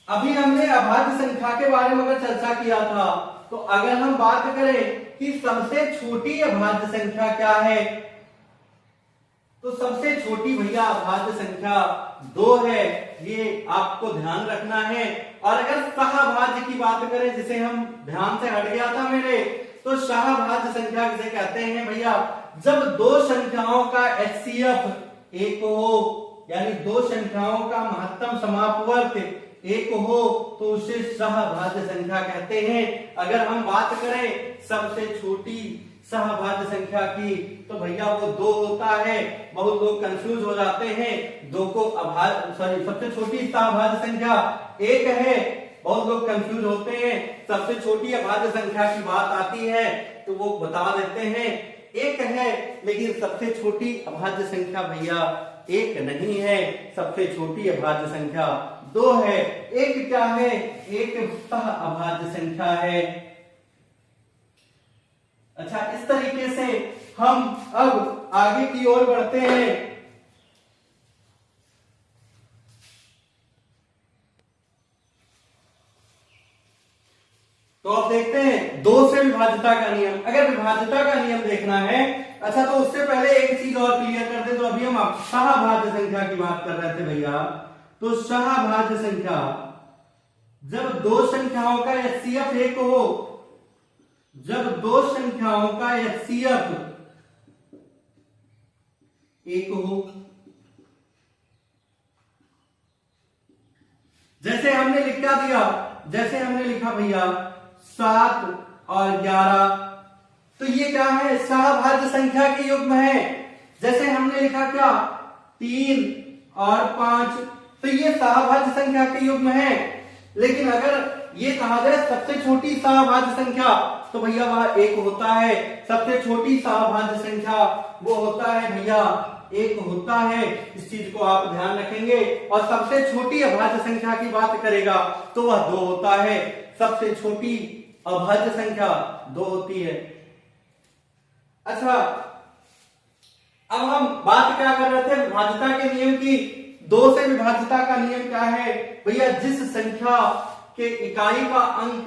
अभी हमने अभाज्य संख्या के बारे में अगर चर्चा किया था, तो अगर हम बात करें कि सबसे छोटी अभाज्य संख्या क्या है, तो सबसे छोटी भैया अभाज्य संख्या 2 है, ये आपको ध्यान रखना है। और अगर सहअभाज्य की बात करें, जिसे हम ध्यान से हट गया था मेरे, तो सहअभाज्य संख्या किसे कहते हैं भैया, जब दो संख्याओं का HCF 1 हो, यानी दो संख्याओं का महत्तम समापवर्त 1 हो, तो उसे सहअभाज्य संख्या कहते हैं। अगर हम बात करें सबसे छोटी सहअभाज्य संख्या की, तो भैया वो 2 होता है। बहुत लोग कंफ्यूज हो जाते हैं, 2 को सबसे छोटी सहअभाज्य संख्या 1 है, बहुत लोग कंफ्यूज होते हैं। सबसे छोटी अभाज्य संख्या की बात आती है तो वो बता देते हैं 1 है, लेकिन सबसे छोटी अभाज्य संख्या भैया 1 नहीं है, सबसे छोटी अभाज्य संख्या 2 है। 1 क्या है? 1 सहअभाज्य संख्या है। अच्छा, इस तरीके से हम अब आगे की ओर बढ़ते हैं। तो अब देखते हैं 2 से विभाज्यता का नियम। अगर विभाज्यता का नियम देखना है, अच्छा, तो उससे पहले एक चीज और क्लियर कर दे। तो अभी हम सहअभाज्य संख्या की बात कर रहे थे भैया, तो सहअभाज्य संख्या जब 2 संख्याओं का HCF 1 हो, जब 2 संख्याओं का HCF 1 हो, जैसे हमने लिखा दिया, जैसे हमने लिखा भैया 7 और 11, तो ये क्या है? सहअभाज्य संख्या के युग्म है। जैसे हमने लिखा क्या 3 और 5, तो ये सहअभाज्य संख्या के युग्म है। लेकिन अगर ये कहा जाए सबसे छोटी सहअभाज्य संख्या, तो भैया वह 1 होता है। सबसे छोटी सहअभाज्य संख्या वो होता है भैया 1 होता है। इस चीज को आप ध्यान रखेंगे। और सबसे छोटी अभाज्य संख्या की बात करेगा तो वह 2 होता है। सबसे छोटी अभाज्य संख्या 2 होती है। अच्छा, अब हम बात क्या कर रहे थे? विभाज्यता के नियम की। 2 से विभाज्यता का नियम क्या है भैया? जिस संख्या के इकाई का अंक,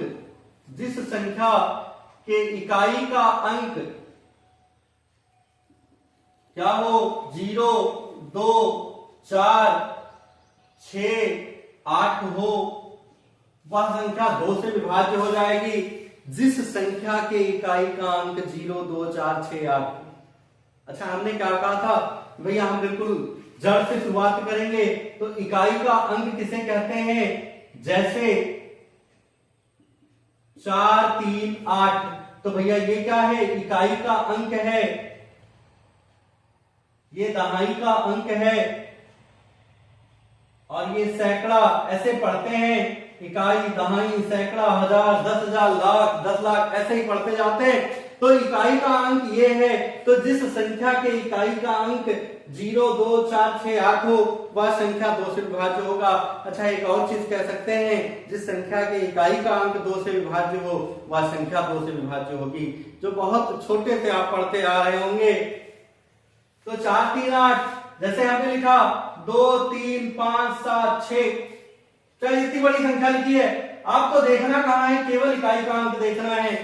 जिस संख्या के इकाई का अंक क्या हो 0, 2, 4, 6, 8 हो, वह संख्या 2 से विभाज्य हो जाएगी। जिस संख्या के इकाई का अंक 0, 2, 4, 6, 8। अच्छा, हमने क्या कहा था भैया? हम बिल्कुल जड़ से शुरुआत करेंगे। तो इकाई का अंक किसे कहते हैं? जैसे 4, 3, 8, तो भैया ये क्या है? इकाई का अंक है, ये दहाई का अंक है। और ये सैकड़ा, ऐसे पढ़ते हैं, इकाई, दहाई, सैकड़ा, हजार, 10,000, लाख, 10 लाख, ऐसे ही पढ़ते जाते हैं। तो इकाई का अंक ये है। तो जिस संख्या के इकाई का अंक 0, 2, 4, 6, 8 हो, वह संख्या 2 से विभाज्य होगा। अच्छा, एक और चीज कह सकते हैं, जिस संख्या के इकाई का अंक 2 से विभाज्य हो, वह संख्या 2 से विभाज्य होगी। जो बहुत छोटे से आप पढ़ते आ रहे होंगे। तो 4, 3, 8, जैसे हमने लिखा 2, 3, 5, 7, 6, चलिए इतनी बड़ी संख्या लिखी है। आपको देखना कहां है? केवल इकाई का अंक देखना है।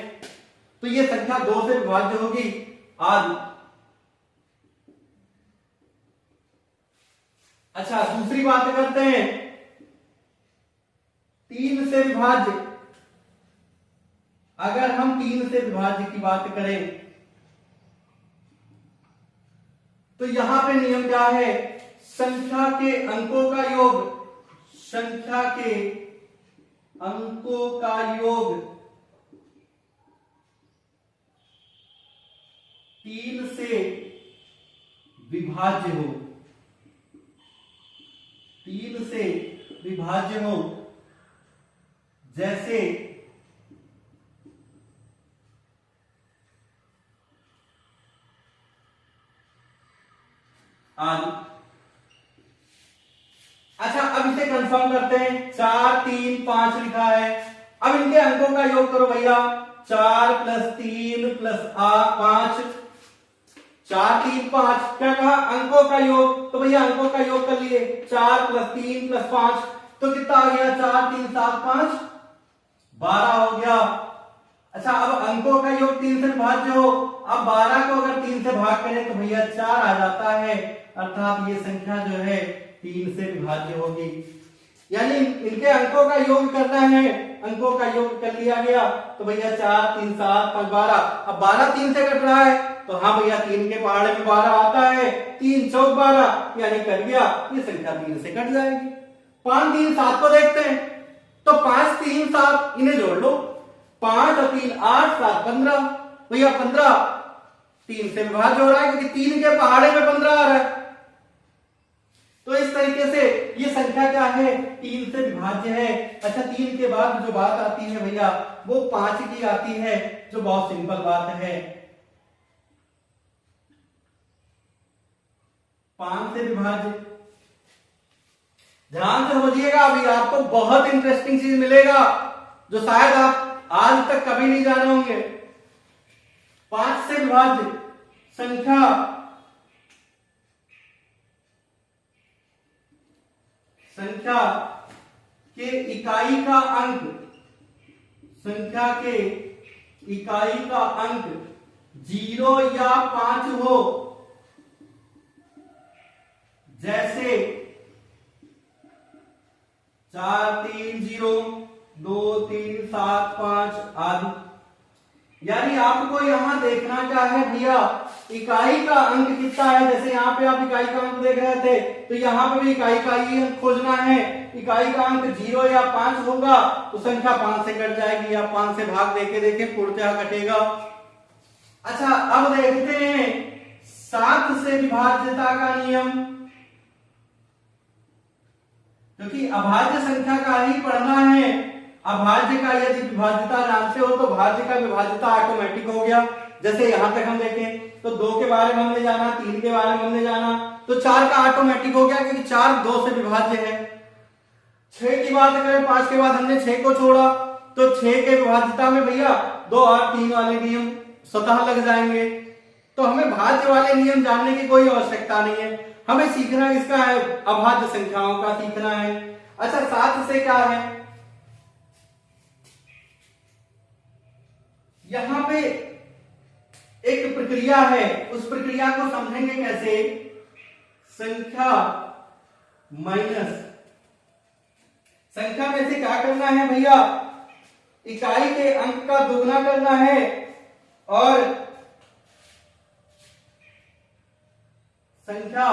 तो ये संख्या 2 से विभाज्य होगी आदि। अच्छा, दूसरी बात करते हैं 3 से विभाज्य। अगर हम 3 से विभाज्य की बात करें तो यहां पे नियम क्या है? संख्या के अंकों का योग, संख्या के अंकों का योग 3 से विभाज्य हो, 3 से विभाज्य हो। जैसे आदि। अच्छा, अब इसे कंफर्म करते हैं। 4 3 5 लिखा है। अब इनके अंकों का योग करो भैया। 4 + 3 + 5, 4 3 5, क्या कहा? अंकों का योग। तो भैया अंकों का योग कर लिए। 4 + 3 + 5, तो कितना आ गया? 4 3 7 5 12 हो गया। अच्छा, अब अंकों का योग 3 से विभाज्य हो। अब 12 को अगर 3 से भाग करें तो भैया 4 आ जाता है, अर्थात ये संख्या जो है 3 से विभाज्य होगी। यानी इनके अंकों का योग करना है। अंकों का योग कर लिया गया तो भैया 4 3 7 5 12। अब 12 3 से कट रहा है तो हाँ भैया 3 के पहाड़े में 12 आता है। 3 चौक 12 यानी कट गया, ये संख्या 3 से कट जाएगी। 5 3 7 को देखते हैं। तो 5 3 7 इन्हें जोड़ लो। 5 और 3 8 7 15। भैया 15 3 से विभाज्य हो रहा है क्योंकि 3 के पहाड़े में 15 आ रहा है। तो इस तरीके से ये संख्या क्या है? 3 से विभाज्य है। अच्छा, 3 के बाद जो बात आती है भैया वो 5 की आती है, जो बहुत सिंपल बात है। 5 से विभाज्य। ध्यान से समझिएगा, अभी आपको बहुत इंटरेस्टिंग चीज मिलेगा जो शायद आप आज तक कभी नहीं जाने होंगे। 5 से विभाज्य संख्या के इकाई का अंक, संख्या के इकाई का अंक 0 या 5 हो, जैसे 4 3 0 2 3 7 5 आदि। यानी आपको यहां देखना क्या है भैया? इकाई का अंक कितना है। जैसे यहाँ पे आप इकाई का अंक देख रहे थे, तो यहाँ पे भी इकाई का ही अंक खोजना है। इकाई का अंक 0 या 5 होगा तो संख्या 5 से कट जाएगी, या 5 से भाग देके देखे पूर्णतः कटेगा। अच्छा, अब देखते हैं 7 से विभाज्यता का नियम। क्योंकि अभाज्य संख्या का ही पढ़ना है। अभाज्य का यदि विभाज्यता जानते हो तो भाज्य का विभाज्यता ऑटोमेटिक हो गया। जैसे यहां तक हम देखें तो 2 के बारे में हमने जाना, 3 के बारे में हमने जाना, तो 4 का ऑटोमेटिक हो गया क्योंकि 4 2 से विभाज्य है। 6 की बात करें, 5 के बाद हमने 6 को छोड़ा तो 6 के विभाज्यता में भैया 2 8 3 वाले नियम स्वतः लग जाएंगे। तो हमें भाज्य वाले नियम जानने की कोई आवश्यकता नहीं है, हमें सीखना इसका है, अभाज्य संख्याओं का सीखना है। अच्छा, 7 से क्या है? यहां पे एक प्रक्रिया है, उस प्रक्रिया को समझेंगे कैसे? संख्या माइनस संख्या में से क्या करना है भैया? इकाई के अंक का दुगना करना है और संख्या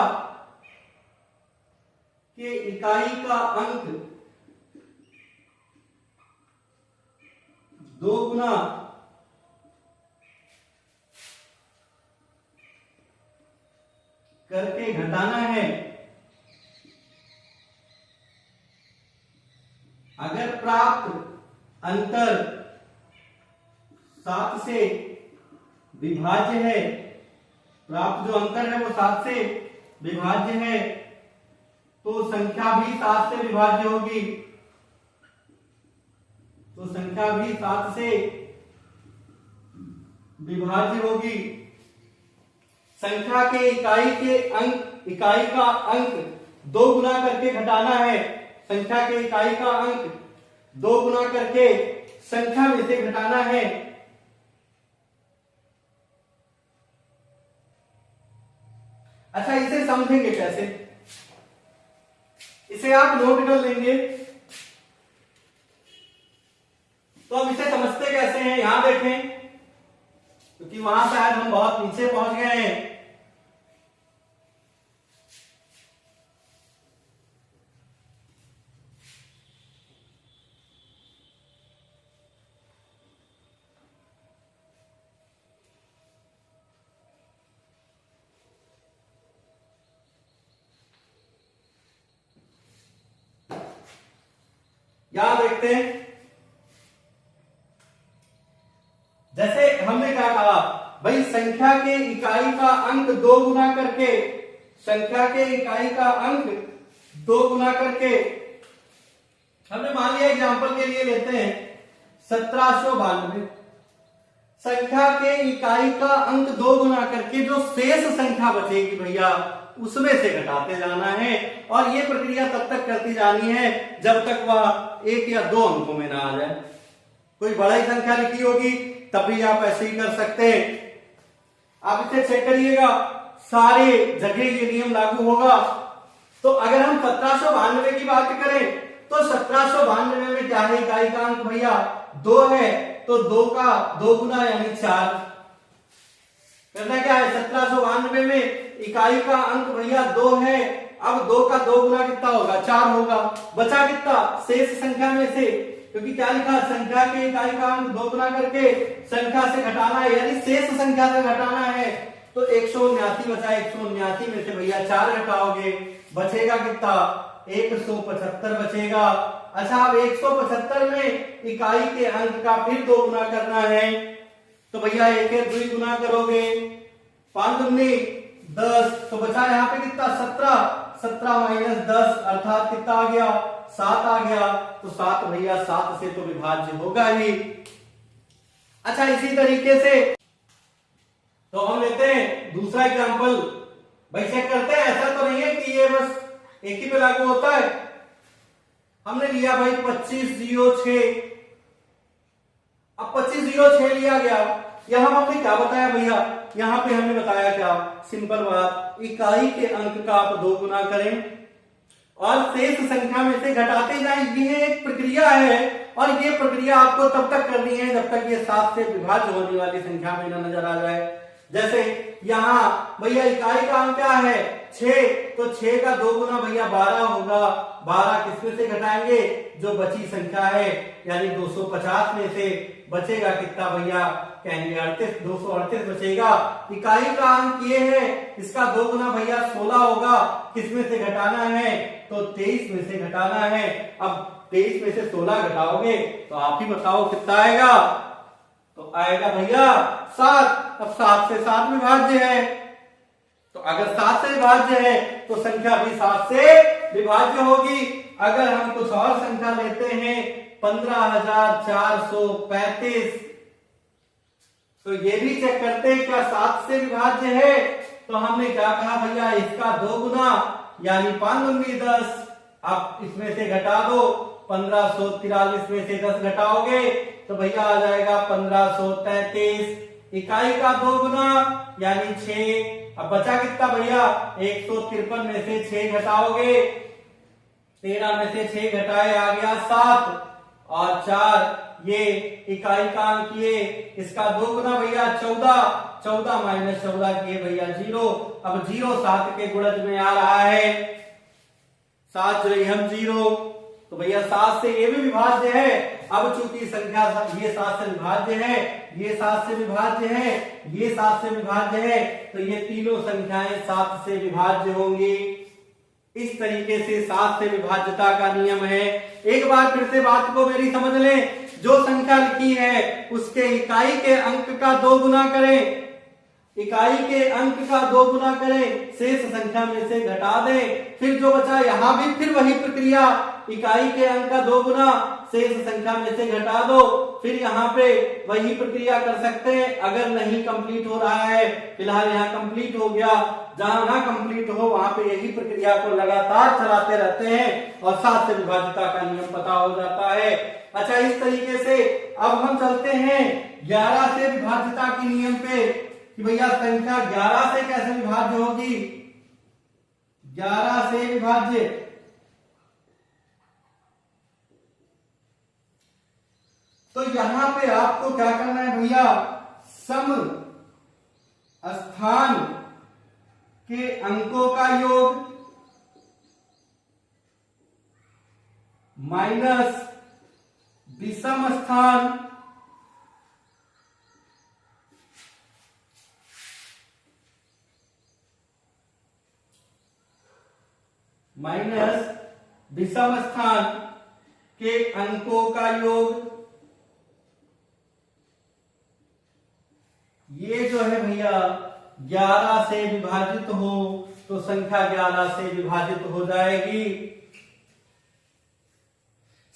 के इकाई का अंक 2 गुना करके घटाना है। अगर प्राप्त अंतर 7 से विभाज्य है, प्राप्त जो अंतर है वो 7 से विभाज्य है, तो संख्या भी 7 से विभाज्य होगी। तो संख्या भी 7 से विभाज्य होगी। संख्या के इकाई का अंक 2 गुना करके घटाना है। संख्या के इकाई का अंक 2 गुना करके संख्या में से घटाना है। अच्छा, इसे समझेंगे कैसे? इसे आप नोट कर लेंगे। तो अब इसे समझते कैसे हैं, यहां देखें, क्योंकि वहां शायद हम बहुत नीचे पहुंच गए हैं। यहां देखते हैं, जैसे हमने क्या कहा भाई, संख्या के इकाई का अंक 2 गुना करके संख्या के इकाई का अंक 2 गुना करके, हमने मान लिया एग्जांपल के लिए लेते हैं 1792, संख्या के इकाई का अंक 2 गुना करके जो शेष संख्या बचेगी भैया उसमें से घटाते जाना है, और ये प्रक्रिया तब तक करती जानी है जब तक वह 1 या 2 अंकों में ना आ जाए। कोई बड़ा ही संख्या लिखी होगी तब भी आप ऐसे ही कर सकते हैं। आप इसे चेक करिएगा, सारे जगह ये नियम लागू होगा। तो अगर हम 1792 की बात करें तो 1792 में क्या है, इकाई का अंक भैया 2 है, तो 2 का 2 गुना यानी 4। करना क्या है, 1792 में इकाई का अंक भैया 2 है, अब 2 का 2 गुना कितना होगा, 4 होगा। बचा कितना, शेष संख्या में से, क्योंकि क्या लिखा, संख्या के इकाई का अंक 2 गुना करके संख्या से घटाना है, यानी शेष संख्या से घटाना है। तो 179 बचा, 179 में से भैया 4 घटाओगे, बचेगा कितना, 175 बचेगा। अच्छा, अब 175 में इकाई के अंक का फिर 2 गुना करना है, तो भैया 1 2 गुना करोगे, 5 दूनी 10, तो बचा यहाँ पे कितना, 17, 17 माइनस 10 अर्थात कितना आ गया, 7 आ गया। तो 7 भैया 7 से तो विभाज्य होगा ही। अच्छा, इसी तरीके से तो हम लेते हैं दूसरा एग्जांपल, भाई चेक करते हैं, ऐसा तो नहीं है कि ये बस एक ही पे लागू होता है। हमने लिया भाई 2506, अब 2506 लिया गया, यहां हमने क्या बताया भैया, यहां पे हमने बताया क्या, सिंपल बात, इकाई के अंक का आप 2 गुना करें और शेष संख्या में से घटाते जाएं। ये एक प्रक्रिया है, और ये प्रक्रिया आपको तब तक करनी है जब तक ये 7 से विभाज्य होने वाली संख्या में न नजर आ जाए। जैसे यहां भैया इकाई का अंक क्या है, 6, तो 6 का 2 गुना भैया 12 होगा। 12 किसमें से घटाएंगे, जो बची संख्या है, यानी 250 में से बचेगा कितना भैया, कहेंगे 38, 238 बचेगा। इकाई का अंक ये है, इसका 2 गुना भैया 16 होगा, किसमें से घटाना है, तो 23 में से घटाना है। अब 23 में से 16 घटाओगे तो आप ही बताओ कितना आएगा, तो आएगा भैया 7। अब 7 से 7 विभाज्य है, तो अगर 7 से विभाज्य है तो संख्या भी 7 से विभाज्य होगी। अगर हम कुछ और संख्या लेते हैं 15,435, तो ये भी चेक करते हैं क्या 7 से विभाज्य है। तो हमने क्या कहा भैया, इसका 2 गुना यानी 5 दूनी 10। अब इसमें से घटा दो, 1543 में से 10 घटाओगे तो भैया आ जाएगा 1533। इकाई का 2 गुना यानी 6। अब बचा कितना भैया, 153 में से 6 घटाओगे, 13 में से 6 घटाए आ गया 7 और 4, ये इकाई का अंक ये, इसका 2 गुना भैया 14, 14 माइनस 14 किए भैया 0। अब 0 7 के गुणज में आ रहा है, 7 जो हम 0, तो भैया 7 से ये भी विभाज्य है। अब चूंकि संख्या ये 7 से विभाज्य है, ये 7 से विभाज्य है, ये 7 से विभाज्य है, तो ये तीनों संख्याएं 7 से विभाज्य होंगी। इस तरीके से 7 से विभाज्यता का नियम है। एक बार फिर से बात को मेरी समझ लें, जो संख्या लिखी है उसके इकाई के अंक का 2 गुना करें, इकाई के अंक का 2 गुना करें, शेष संख्या में से घटा दें, फिर जो बचा यहां भी फिर वही प्रक्रिया, इकाई के अंक का 2 गुना शेष संख्या में से घटा दो, फिर यहाँ पे वही प्रक्रिया कर सकते हैं। अगर नहीं कंप्लीट हो रहा है, फिलहाल यहाँ कंप्लीट हो गया, जहां ना कंप्लीट हो वहां पे यही प्रक्रिया को लगातार चलाते रहते हैं और 7 से विभाज्यता का नियम पता हो जाता है। अच्छा, इस तरीके से अब हम चलते हैं 11 से विभाज्यता के नियम पे कि भैया संख्या 11 से कैसे विभाज्य होगी। 11 से विभाज्य, तो यहां पे आपको क्या करना है भैया, सम स्थान के अंकों का योग माइनस विषम स्थान के अंकों का योग। ये जो है भैया 11 से विभाजित हो तो संख्या 11 से विभाजित हो जाएगी।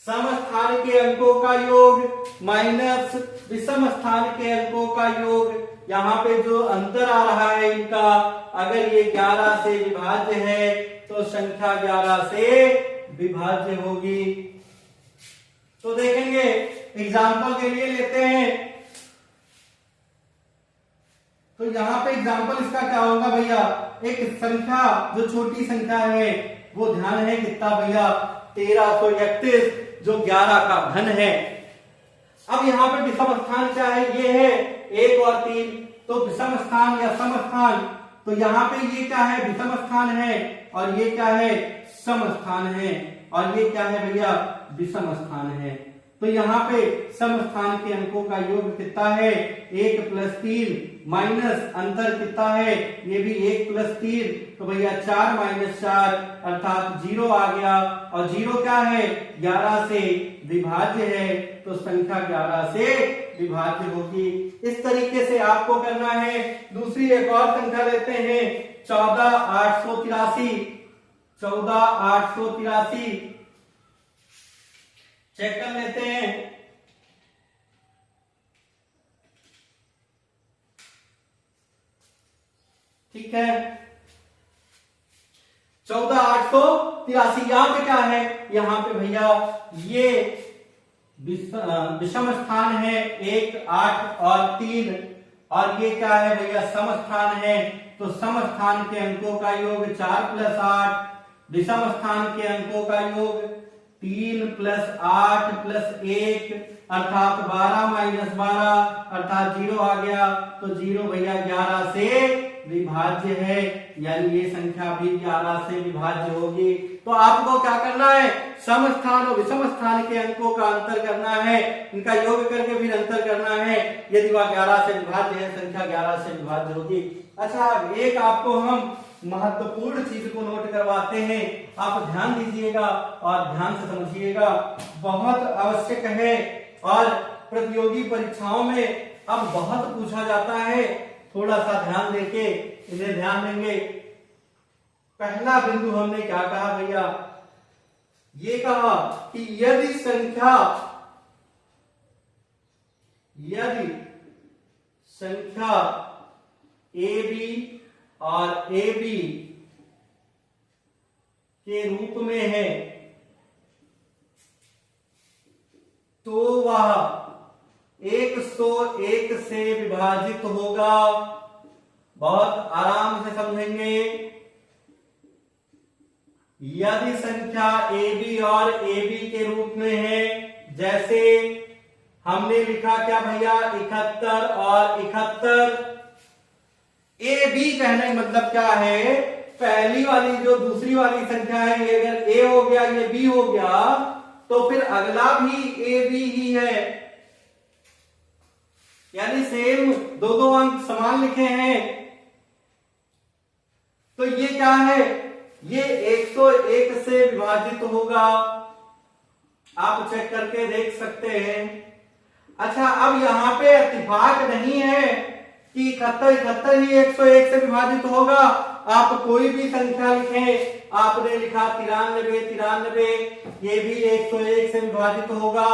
सम स्थान के अंकों का योग माइनस विषम स्थान के अंकों का योग, यहाँ पे जो अंतर आ रहा है इनका, अगर ये 11 से विभाज्य है तो संख्या 11 से विभाज्य होगी। तो देखेंगे, एग्जाम्पल के लिए लेते हैं। तो यहाँ पे एग्जाम्पल इसका क्या होगा भैया, एक संख्या जो छोटी संख्या है वो ध्यान है कितना भैया, 1331, जो 11 का घन है। अब यहाँ पे विषम स्थान क्या है, ये है 1 और 3, तो विषम स्थान या सम स्थान, तो यहाँ पे ये क्या है, विषम स्थान है और ये क्या है, सम स्थान है, और ये क्या है भैया, विषम स्थान है। तो यहाँ पे सम स्थान के अंकों का योग कितना है, 1 + 3 माइनस अंतर कितना है, ये भी 1 + 3, तो भैया 4 - 4 अर्थात 0 आ गया, और 0 क्या है, 11 से विभाज्य है, तो संख्या 11 से विभाज्य होगी। इस तरीके से आपको करना है। दूसरी एक और संख्या लेते हैं, 14883, 14883 चेक कर लेते हैं। ठीक है, 14883, यहां पे क्या है, यहां पे भैया ये विषम स्थान है 1, 8 और 3, और ये क्या है भैया, सम स्थान है, तो सम स्थान के अंकों का योग 4 + 8, विषम स्थान के अंकों का योग 3 + 8 + 1 अर्थात 12 - 12 अर्थात 0 आ गया, तो 0 भैया 11 से विभाज्य है, यानी ये संख्या भी 11 से विभाज्य होगी। तो आपको क्या करना है, सम स्थान और विषम स्थान के अंकों का अंतर करना है, इनका योग करके फिर अंतर करना है। यदि वह 11 से विभाज्य है, संख्या 11 से विभाज्य होगी। अच्छा, एक आपको हम महत्वपूर्ण चीज को नोट करवाते हैं, आप ध्यान दीजिएगा और ध्यान से समझिएगा, बहुत आवश्यक है और प्रतियोगी परीक्षाओं में अब बहुत पूछा जाता है। थोड़ा सा ध्यान देके इन्हें ध्यान देंगे। पहला बिंदु हमने क्या कहा भैया, ये कहा कि यदि संख्या AB और AB के रूप में है तो वह 101 से विभाजित होगा। बहुत आराम से समझेंगे। यदि संख्या AB और AB के रूप में है, जैसे हमने लिखा क्या भैया, 71 और 71। AB कहने का मतलब क्या है, पहली वाली जो दूसरी वाली संख्या है, ये अगर A हो गया, ये B हो गया, तो फिर अगला भी AB ही है, यानी सेम दो अंक समान लिखे हैं। तो ये क्या है, ये 101 से विभाजित होगा। आप चेक करके देख सकते हैं। अच्छा, अब यहां पे इत्तेफाक नहीं है कि 71 ही 101 से विभाजित होगा। आप कोई भी संख्या लिखें, आपने लिखा 93, ये भी 101 से विभाजित होगा।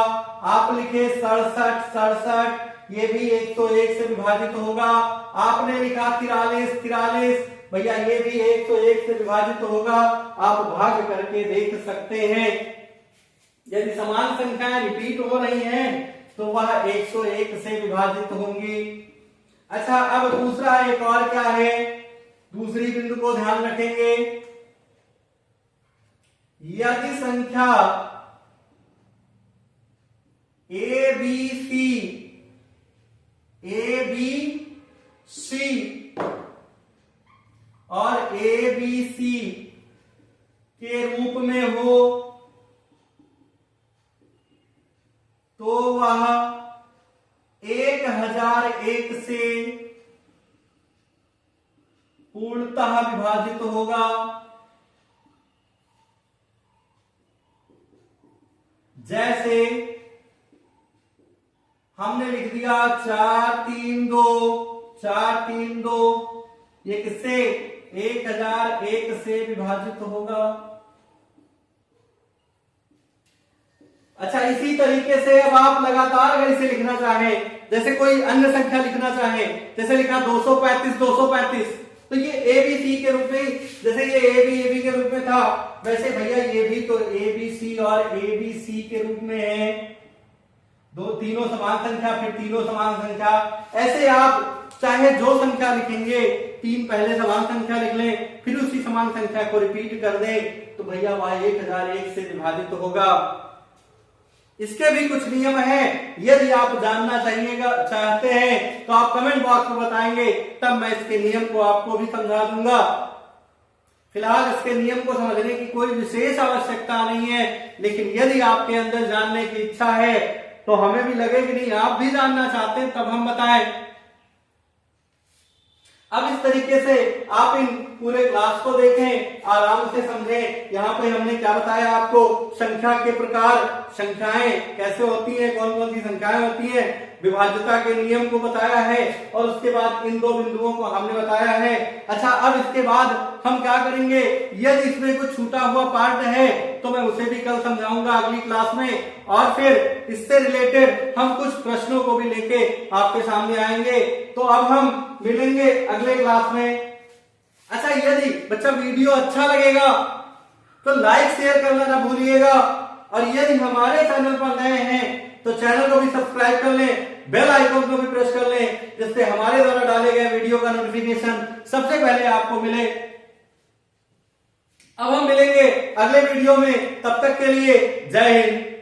आप लिखे 67, ये भी 101 से विभाजित होगा। आपने लिखा 43, भैया ये भी 101 से विभाजित होगा। आप भाग करके देख सकते हैं। यदि समान संख्याएं रिपीट हो रही हैं तो वह 101 से विभाजित होंगी। अच्छा, अब दूसरा एक और क्या है, दूसरी बिंदु को ध्यान रखेंगे। यदि संख्या ABC और ABC के रूप में हो तो वह 1001 से पूर्णतः विभाजित होगा। जैसे हमने लिख दिया 4, 3, 2, ये किससे 1001 से विभाजित होगा। अच्छा, इसी तरीके से अब आप लगातार अगर इसे लिखना चाहें, जैसे कोई अन्य संख्या लिखना चाहें, जैसे लिखा 235 तो ये ए बी सी के रूप में, जैसे ये ए बी के रूप में था, वैसे भैया ये भी तो ए बी सी और ए बी सी के रूप में है। तीनों समान संख्या, फिर तीनों समान संख्या, ऐसे आप चाहे जो संख्या लिखेंगे, 3 पहले समान संख्या लिख लें, फिर उसी समान संख्या को रिपीट कर दें, तो भैया वह 1001 से विभाजित होगा। इसके भी कुछ नियम हैं, यदि आप जानना चाहते हैं तो आप कमेंट बॉक्स में बताएंगे, तब मैं इसके नियम को आपको भी समझा दूंगा। फिलहाल इसके नियम को समझने की कोई विशेष आवश्यकता नहीं है, लेकिन यदि आपके अंदर जानने की इच्छा है तो हमें भी लगे कि नहीं आप भी जानना चाहते हैं, तब हम बताएं। अब इस तरीके से आप इन पूरे क्लास को देखें, आराम से समझें। यहाँ पे हमने क्या बताया आपको, संख्या के प्रकार, संख्याएं कैसे होती हैं, कौन कौन सी संख्याएं होती हैं, विभाज्यता के नियम को बताया है, और उसके बाद इन 2 बिंदुओं को हमने बताया है। अच्छा, अब इसके बाद हम क्या करेंगे, यदि इसमें कुछ छूटा हुआ पार्ट है तो मैं उसे भी कल समझाऊंगा अगली क्लास में, और फिर इससे रिलेटेड हम कुछ प्रश्नों को भी लेके आपके सामने आएंगे। तो अब हम मिलेंगे अगले क्लास में। अच्छा, यदि बच्चा वीडियो अच्छा लगेगा तो लाइक शेयर करना ना भूलिएगा, और यदि हमारे चैनल पर नए हैं तो चैनल को भी सब्सक्राइब कर लें, बेल आइकन को भी प्रेस कर लें, जिससे हमारे द्वारा डाले गए वीडियो का नोटिफिकेशन सबसे पहले आपको मिले। अब हम मिलेंगे अगले वीडियो में, तब तक के लिए जय हिंद।